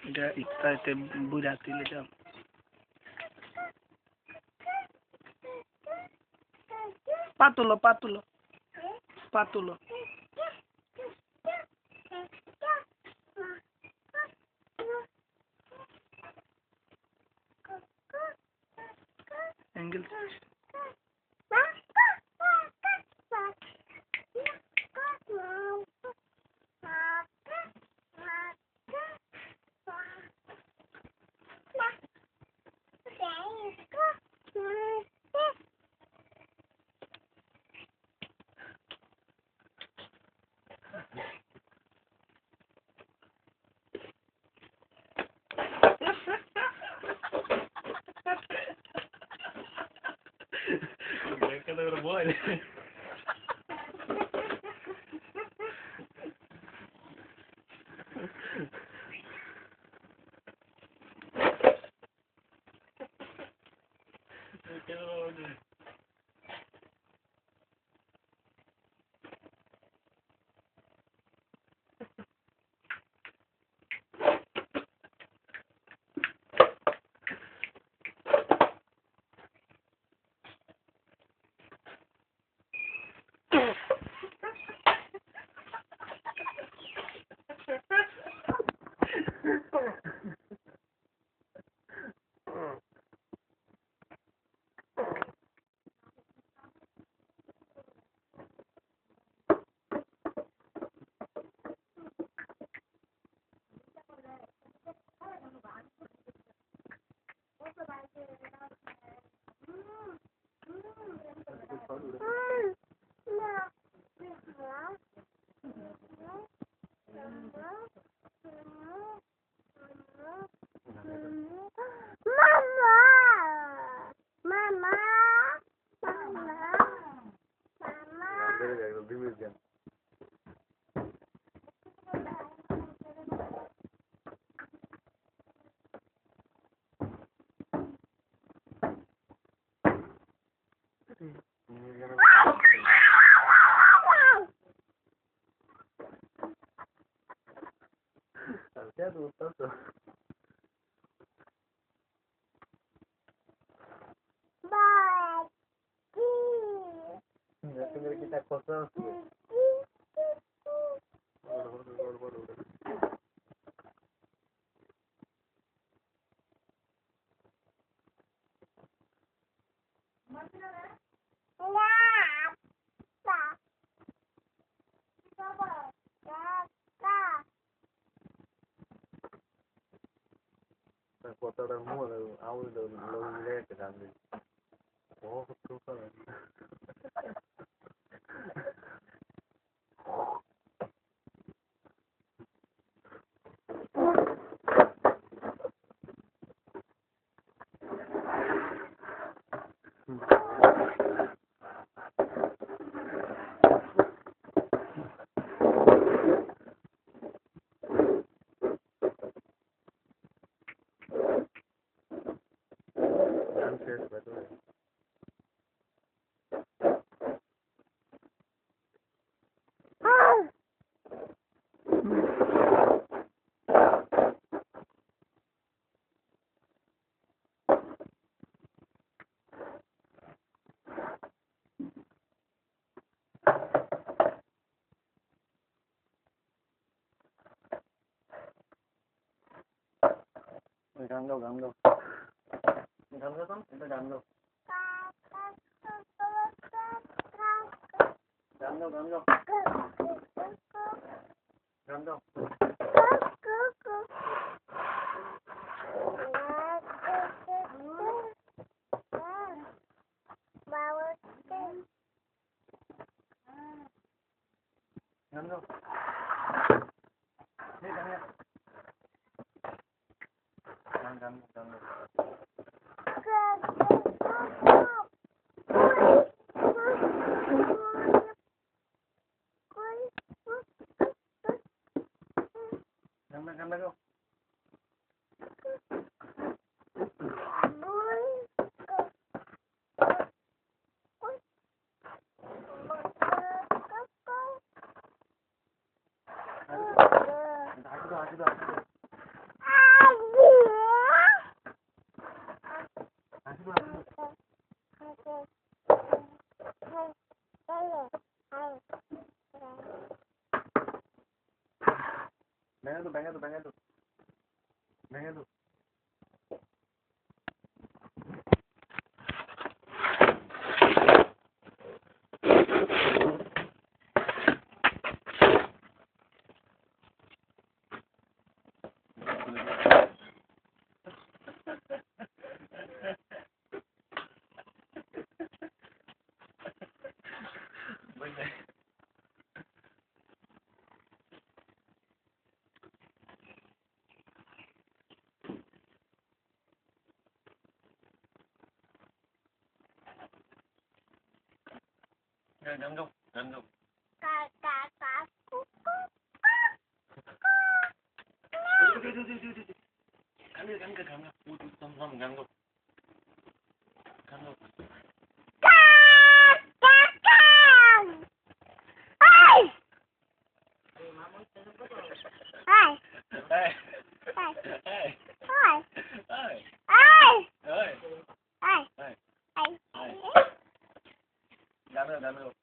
এটা ইত্যাদিতে বুড়া তুলে যাও পাতুলো পাতুলো পাতুলো angle Kota mu awal lalu ke dalam. Oh, betul kan. Gan đâu kan, kita gan đâu. Gan đâu. Gan đâu. Gan đâu. Đi gan nha. Gan đâu. Gan đâu. Dah. ভেঙে দো গান গাও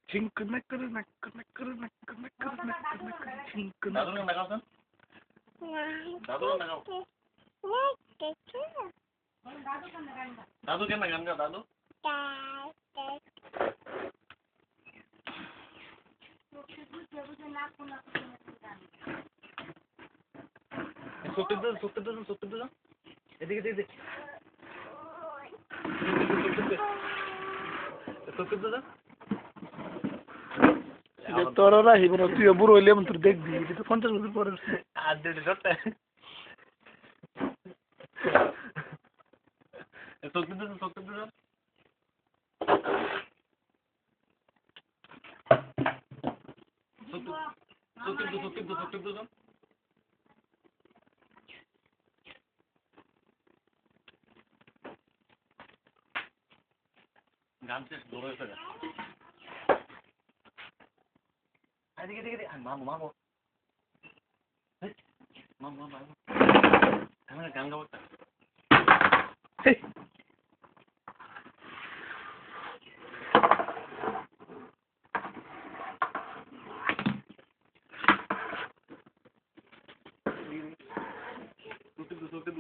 Chink neck, neck, neck, neck, neck, neck, chink neck. দাদু কেন গান গাও দাদু সত্যি তো এদিকে সত্যি তো তোরা রাহি বড় তুই বুড়ো হইলে এমন তোর দেখবি এটা তো 50 বছর পরে আর দিতে সত্যি সত্যি তো গান শেষ বড় হয়েছে এদিকে মামু গান গাবো সত্যি